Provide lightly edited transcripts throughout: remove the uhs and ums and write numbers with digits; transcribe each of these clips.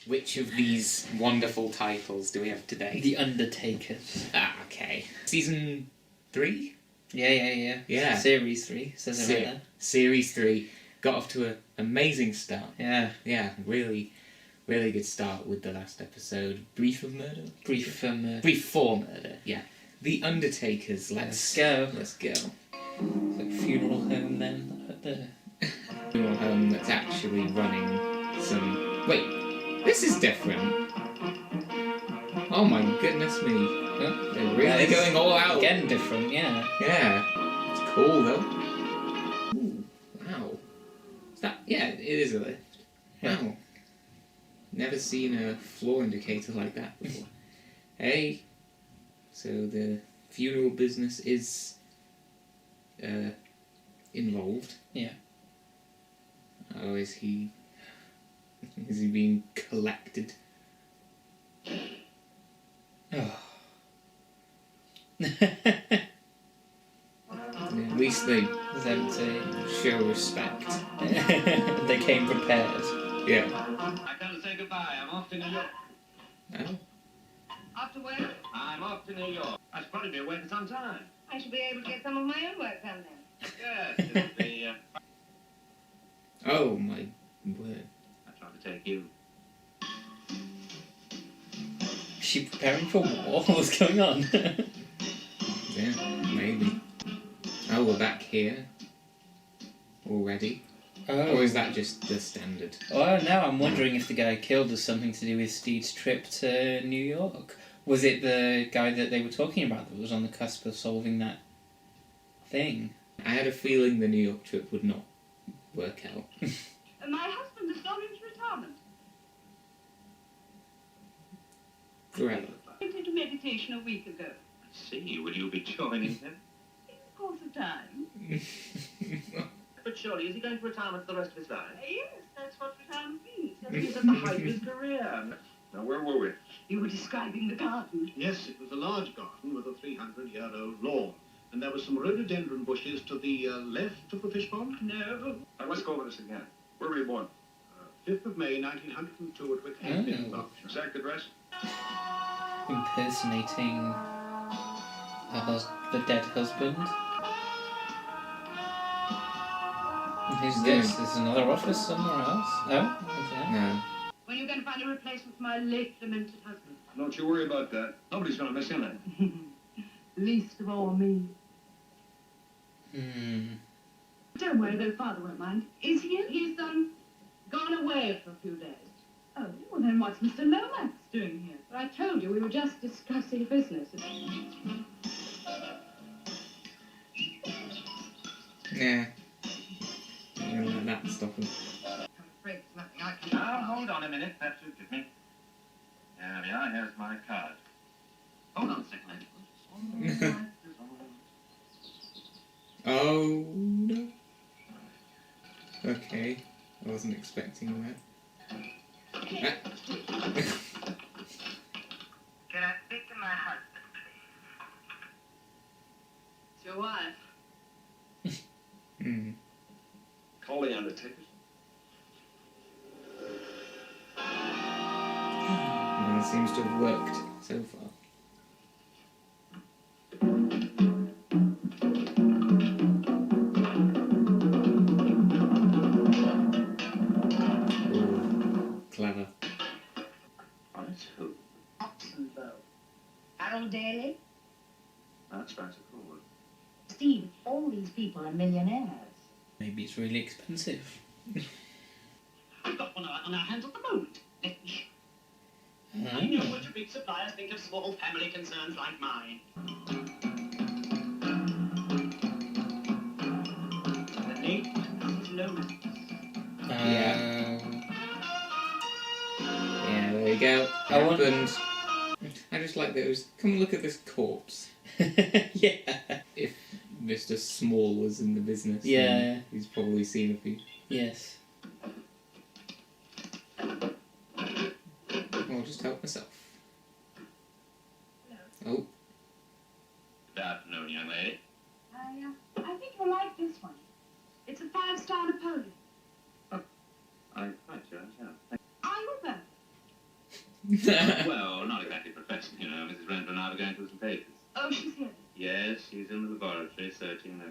Which of these wonderful titles do we have today? The Undertakers. Ah, okay. Season 3? Yeah. Series 3, says it right there. Series 3. Got off to an amazing start. Yeah. Yeah, really good start with the last episode. Brief for Murder, yeah. The Undertakers. Let's go. Let's go. It's like funeral home then, right there. Funeral home that's actually running some... Wait, this is different. Oh my goodness me. Huh? They're really going all out. Again different, yeah. Yeah. It's cool though. Ooh, wow. Is that... Yeah, it is a lift. Yeah. Wow. Never seen a floor indicator like that before. Hey. So the funeral business is involved. Yeah. Oh, is he being collected? Oh. At least they It's empty. show respect. They came prepared. Yeah. I come to say goodbye. I'm off to New York. Oh. Off to where? I'm off to New York. I should probably be away for some time. I should be able to get some of my own work done then. Yes, it'll be, Oh my word. I tried to take you. Is she preparing for war? What's going on? Yeah, maybe. Oh, we're back here already. Oh. Or is that just the standard? Oh, now I'm wondering if the guy killed has something to do with Steve's trip to New York. Was it the guy that they were talking about that was on the cusp of solving that thing? I had a feeling the New York trip would not work out. My husband has gone into retirement. Forever. Went into meditation a week ago. I see. Will you be joining him? In the course of time. But surely, is he going to retirement for the rest of his life? Yes, that's what retirement means. He's at the height of his career. Now, where were we? You were describing the garden. Yes, it was a large garden with a 300-year-old lawn. And there were some rhododendron bushes to the left of the fish pond. No. Let's go over this again. Where were you born? 5th of May, 1902 at Wickhead in Berkshire. Exact address? Impersonating the dead husband. Who's this? There's another office somewhere else. Oh, okay. No. When are you going to find a replacement for my late lamented husband? Don't you worry about that. Nobody's going to miss him then. Least of all me. Don't worry, though, Father won't mind. Is he in? He's, gone away for a few days. Oh, well then what's Mr. Lomax doing here? But I told you we were just discussing business. Yeah. You don't let that stop him. I'm afraid there's nothing I can do. Now, hold on a minute. Perhaps you'll give me. There we are. Here's my card. Hold on a second, lady. Oh no. Okay. I wasn't expecting that. Can I speak to my husband, please? It's your wife. Call the Undertakers. Well, it seems to have worked so far. Ooh, clever. Right, who? Oxenbow. Harold Daly. That's Spencer Forward. Steve, all these people are millionaires. Maybe it's really expensive. We've got one on our hands at the moment. I know what your big suppliers think of small family concerns like mine. The name is Lomax. Yeah, there you go. I want- Happened. I just like those. Come look at this corpse. Yeah. If Mr. Small was in the business, Yeah, then yeah. he's probably seen a few. Yes. I'll just help myself. Oh, Good afternoon, young lady. I think you'll like this one. It's a 5-star Napoleon. I'm quite sure, yeah. Are you there? Well, not exactly professional, you know. Mrs. Renfrew and I were going through some papers. Oh, she's here. Yes, she's in the laboratory searching there.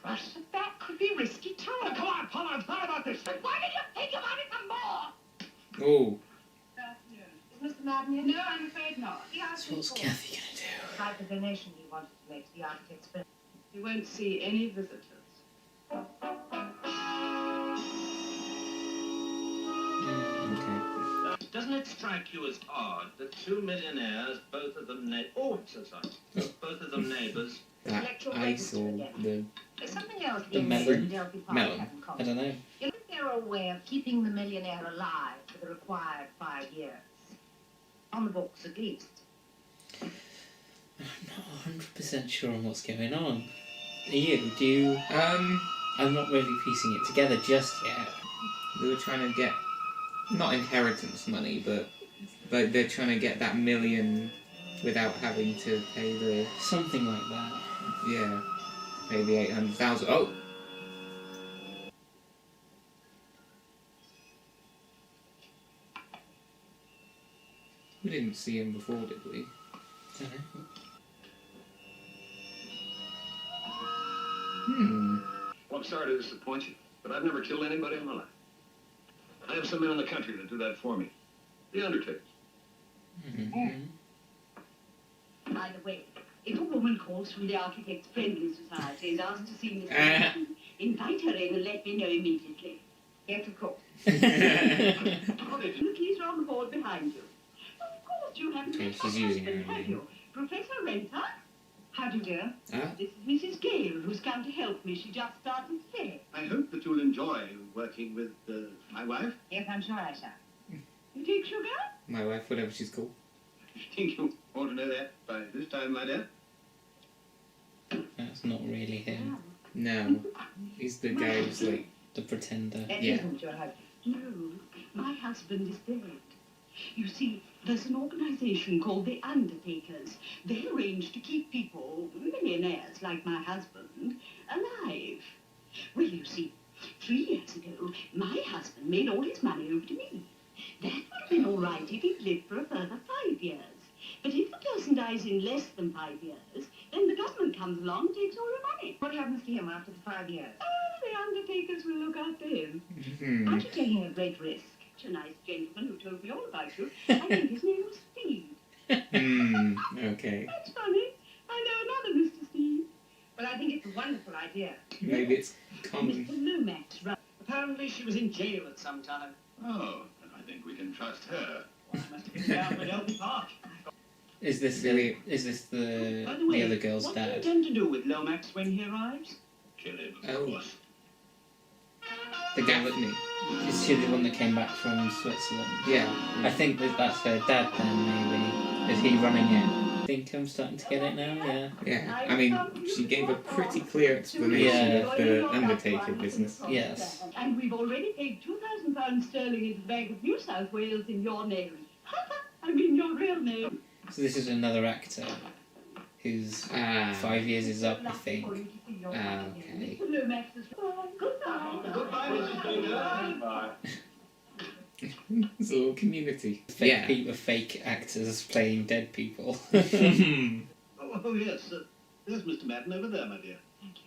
But that could be risky too. Oh, come on, Paul, I've thought about this. But why did you think about it some more? Oh, Good afternoon. Is Mr. Madden here? No, I'm afraid not. He asked So me what's for Kathy gonna do? about the donation he wanted to make to the architect's building. He won't see any visitors. okay. Doesn't it strike you as odd that two millionaires, both of them so sorry, both of them neighbours, That ice or the There's something else The the melon? Delphi Park Melon. haven't caught. I don't know. You think there are a way of keeping the millionaire alive for the required 5 years? On the books, at least. I'm not 100% sure on what's going on. Are you? Do you? I'm not really piecing it together just yet. they were trying to get not inheritance money, but they're trying to get that million without having to pay the Something like that. pay the 800,000. Oh, we didn't see him before, did we? Don't know. Well, I'm sorry to disappoint you, but I've never killed anybody in my life. I have some men in the country that do that for me. The Undertakers. Mm-hmm. By the way, if a woman calls from the Architects Friendly Society and asks to see Miss Ah. Madden, invite her in and let me know immediately. Yes, of course. Oh, they The keys are on the board behind you. Of course, you haven't Okay, met she's my using her husband, own have name. you? Professor Renter? How do you do? Ah. This is Mrs. Gale, who's come to help me. She just started today. I hope that you'll enjoy working with my wife. Yes, I'm sure I shall. You take sugar? My wife, whatever she's called. I think you ought to know that by this time, my dear. That's not really him. No, he's the guy who's like, The pretender. That Yeah. isn't your husband. No, my husband is dead. You see, there's an organization called the Undertakers. They arrange to keep people, millionaires like my husband, alive. Well, you see, 3 years ago, my husband made all his money over to me. That would have been all right if he'd lived for a further 5 years. But if the person dies in less than 5 years, then the government comes along and takes all your money. What happens to him after the 5 years? Oh, the Undertakers will look after him. Aren't you taking a great risk? Such a nice gentleman who told me all about you. I think his name was Steve. okay. That's funny. I know another Mr. Steve. Well, I think it's a wonderful idea. Maybe it's common. Mr. Lomax, right? Apparently she was in jail at some time. Oh, then I think we can trust her. Well, I must have been down at Delphi Park. Is this Really? By the way, the other girl's what do you dad? intend to do with Lomax when he arrives? Kill him, Oh. of course. The Gaffney. Is she the one that came back from Switzerland? Yeah. I think that's her dad then, maybe. Is he running it? I think I'm starting to get it now, yeah. Yeah. I mean, she gave a pretty clear explanation Yeah. of the Undertaker business. Yes. And we've already paid £2,000 sterling into the Bank of New South Wales in your name. I mean your real name. So this is another actor whose 5 years is up, I think. Okay. Mr. Lomax is... Goodbye. Goodbye, Mrs. Baker. Goodbye. It's a little community. Fake actors playing dead people. Oh, yes. There's Mr. Madden over there, my dear. Thank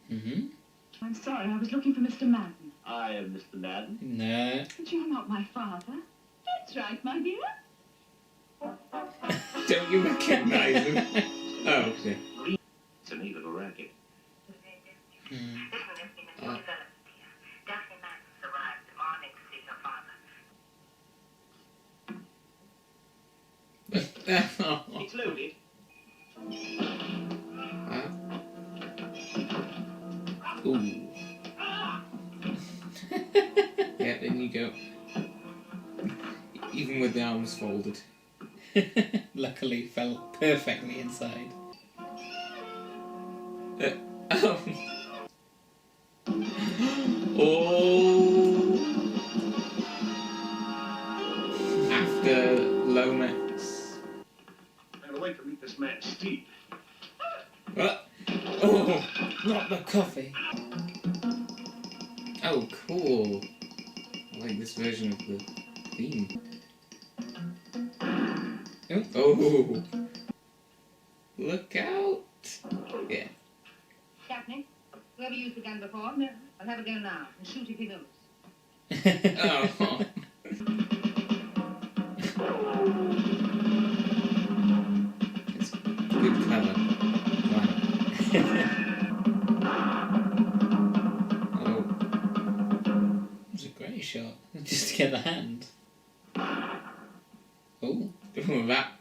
you. Mm-hmm. I'm sorry, I was looking for Mr. Madden. I am Mr. Madden. No. But you're not my father. That's right, my dear. Don't you recognise him? Oh, okay. it's a neat little racket. Mm. It's loaded. Ooh. Yeah, in you go. Even with the arms folded. Luckily fell perfectly inside. Oh. Oh. After Lomax. I'm going to wait to meet this man, Steve. Oh. Not the coffee. Oh, cool. I like this version of the Clean. Oh! Look out! Yeah. Daphne, you ever used the gun before? No. I'll have a go now and shoot if he moves. Oh. It's good clever. Wow. Oh. It was a great shot. Just to get the hand. Oh, Oh, that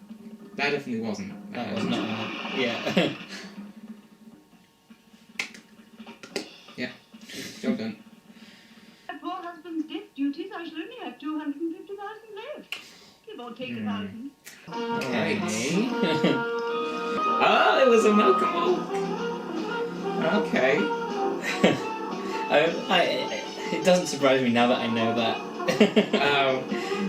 definitely wasn't. that was not a... Yeah. Yeah. Job done. My poor husband's death duties, I shall only have 250,000 left. Give or take 1,000. Alright. Oh, it was a Malcolm Oak. Okay. It doesn't surprise me now that I know that.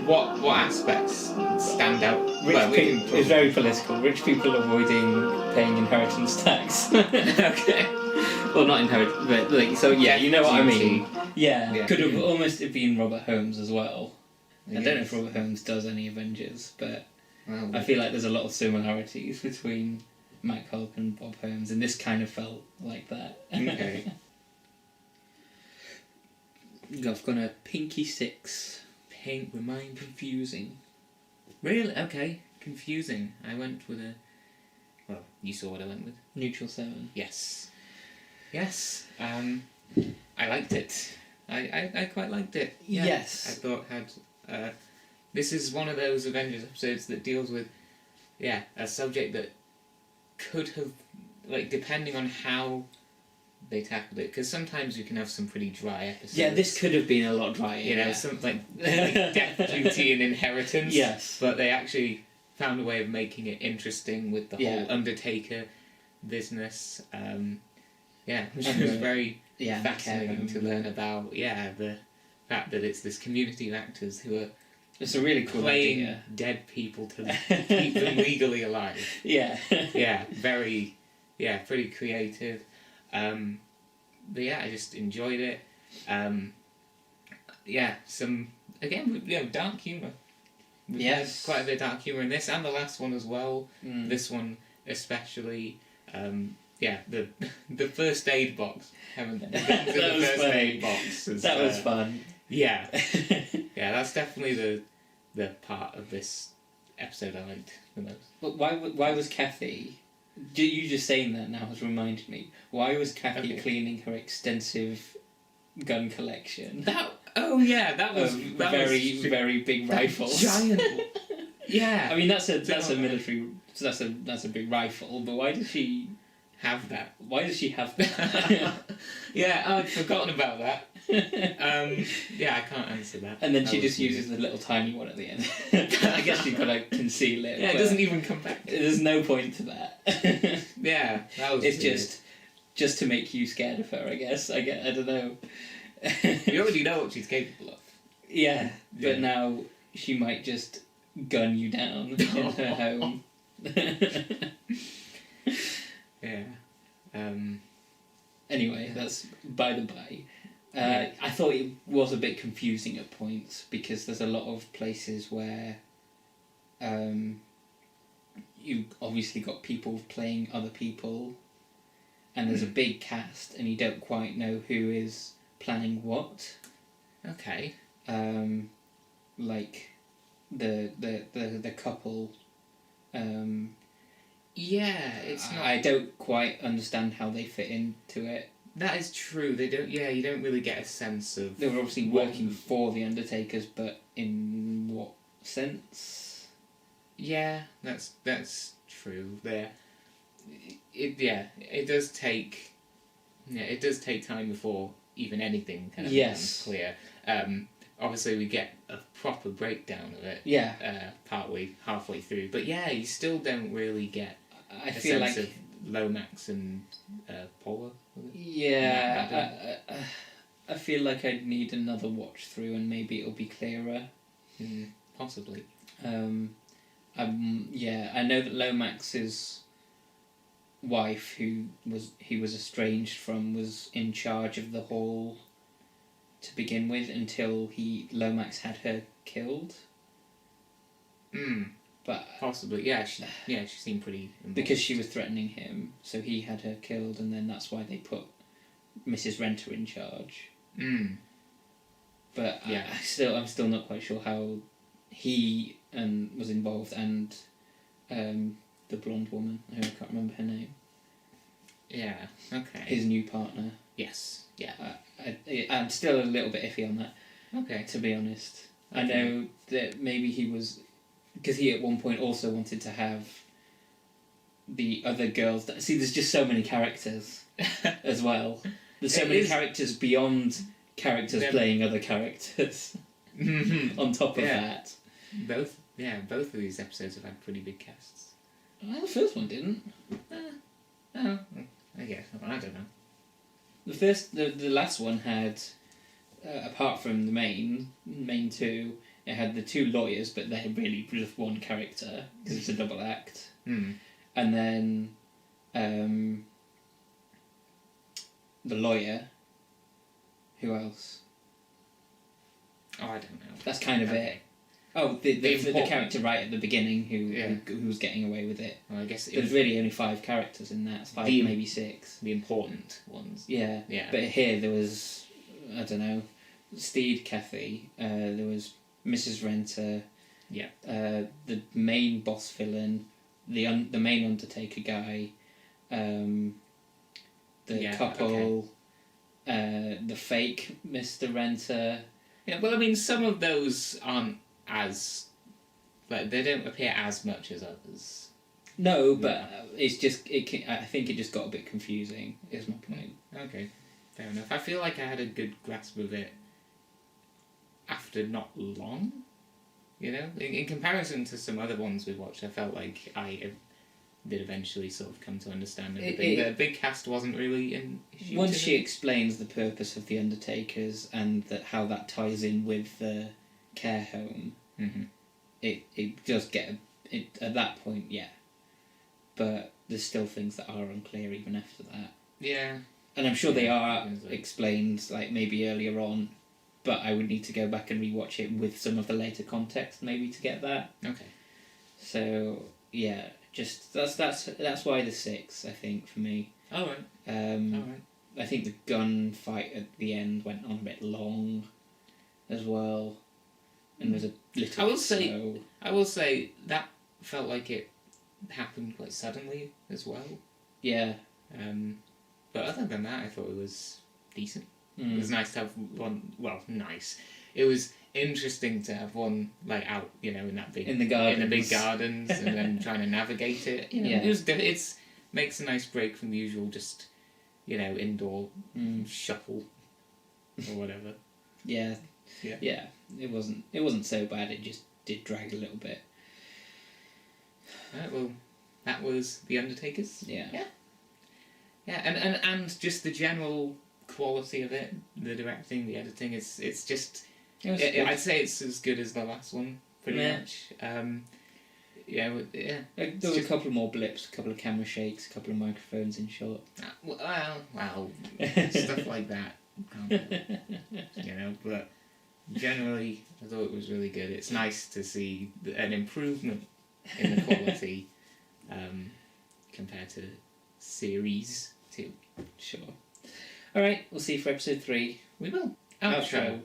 What aspects stand out? Rich people, it's very political. Rich people avoiding paying inheritance tax. Okay. Well, not inheritance, but like, so yeah, you know what I mean. Yeah, Yeah. could have almost been Robert Holmes as well. I don't know if Yes. Robert Holmes does any Avengers, but Well, I feel like there's a lot of similarities between Matt Culp and Bob Holmes, and this kind of felt like that. okay. I've got a pinky 6. Paint the mind confusing. Really? Okay. Confusing. I went with a... Well, you saw what I went with. Neutral 7. Yes. Yes. I liked it. I quite liked it. Yeah. Yes. I thought this is one of those Avengers episodes that deals with, a subject that could have, like, depending on how they tackled it, because sometimes you can have some pretty dry episodes. Yeah, this could have been a lot drier. You know, some like death, duty, and inheritance. Yes. But they actually found a way of making it interesting with the Yeah. whole Undertaker business. Which And was the- very Yeah, fascinating to learn about. Yeah, the fact that it's this community of actors who are It's a really cool playing idea. dead people to keep them legally alive. Yeah. Yeah, pretty creative. But yeah, I just enjoyed it. Some again, dark humour. We've had Yes. quite a bit of dark humour in this, and the last one as well. Mm. This one especially. The first aid box. Haven't the That was first funny. aid box. Is, That was fun. Yeah, yeah, that's definitely the part of this episode I liked the most. But why was Kathy... You just saying that now has reminded me. Why was Kathy Okay. cleaning her extensive gun collection? That was Very big rifle. giant. Yeah, I mean that's a Big military. So that's a big rifle. But why does she have that. have that? Yeah, I'd forgotten about that. I can't answer that. And then That she was just weird. uses the little tiny one at the end. I guess you've got to conceal it. Yeah, it but doesn't even come back. There's no point to that. Yeah, that was. It's weird. just to make you scared of her. I guess. I don't know. You already know what she's capable of. Yeah, Yeah. but now she might just gun you down in her home. Yeah. Anyway, that's by the by. I thought it was a bit confusing at points because there's a lot of places where you obviously got people playing other people and there's a big cast and you don't quite know who is playing what. Okay. Like the couple. Yeah, it's not. I don't quite understand how they fit into it. That is true. They don't. Yeah, you don't really get a sense of. They were obviously what- working for the Undertakers, but in what sense? Yeah, that's true. There. It does take. Yeah, it does take time before even anything kind of Yes. becomes clear. Obviously, we get a proper breakdown of it. Yeah, Halfway through, but yeah, you still don't really get I a feel sense like of Lomax and Paula. Was it? yeah. I feel like I'd need another watch through, and maybe it'll be clearer. Possibly. I know that Lomax's wife, who he was estranged from, was in charge of the hall to begin with until Lomax had her killed. Mm, But possibly. Yeah, she seemed pretty involved. because she was threatening him, so he had her killed, and then that's why they put Mrs. Renter in charge. Mm. But Yeah. I'm still not quite sure how he was involved, and the blonde woman, who I can't remember her name, Yeah. Okay. his new partner. Yes. Yeah. I'm still a little bit iffy on that, Okay. to be honest. I Okay. know that maybe he was, because he at one point also wanted to have the other girls. See, there's just so many characters as well. There's so It many is- characters beyond characters They're- playing other characters. On top of that, Both of these episodes have had pretty big casts. well, the first one didn't. Oh, I guess. I don't know. The last one had, apart from the main two, it had the two lawyers, but they're really just one character because it's a double act. Hmm. And then the lawyer. Who else? Oh, I don't know. That's kind of Okay. it. Oh, the important- character right at the beginning Yeah. who was getting away with it. Well, I guess There's really only 5 characters in that. 5, The- maybe 6. the important ones. Yeah. Yeah. But here there was, I don't know, Steed Cathy. There was Mrs. Renter. Yeah. The main boss villain, the main Undertaker guy, the Yeah, couple, the fake Mr. Renter. Yeah, well, I mean, some of those aren't as... Like, they don't appear as much as others. No, but it's just I think it just got a bit confusing. Is my point. Okay, fair enough. I feel like I had a good grasp of it after not long. You know, in comparison to some other ones we've watched, I felt like I did eventually sort of come to understand everything. The big cast wasn't really an issue. Once to she me. explains the purpose of the Undertakers and how that ties in with the care home, Mhm. it does get it at that point, yeah. But there's still things that are unclear even after that, Yeah. and I'm sure they Yeah, are it's like- explained like maybe earlier on, but I would need to go back and rewatch it with some of the later context maybe to get that. Okay. So yeah, just that's why the 6, I think, for me. All right. All right. I think the gun fight at the end went on a bit long as well, and was a little I will bit say- slow. I will say that felt like it happened quite suddenly as well. Yeah. But other than that, I thought it was decent. It Mm. was nice to have one. Well, nice. It was interesting to have one like out, you know, in that big In the gardens. in the big gardens, and then trying to navigate it. You know, Yeah. it was it's makes a nice break from the usual just, you know, indoor shuffle or whatever. Yeah. Yeah. Yeah. It wasn't so bad. It just did drag a little bit. Right, well, that was the Undertakers. Yeah. Yeah, and just the general quality of it, the directing, the editing, it's just. It was I'd say it's as good as the last one, pretty Yeah. much. Yeah. There was a couple more blips, a couple of camera shakes, a couple of microphones in shot. Well, stuff like that. You know, but generally, I thought it was really good. It's nice to see an improvement in the quality compared to series 2. Sure. All right, we'll see you for episode 3. We will. Outro. Outro.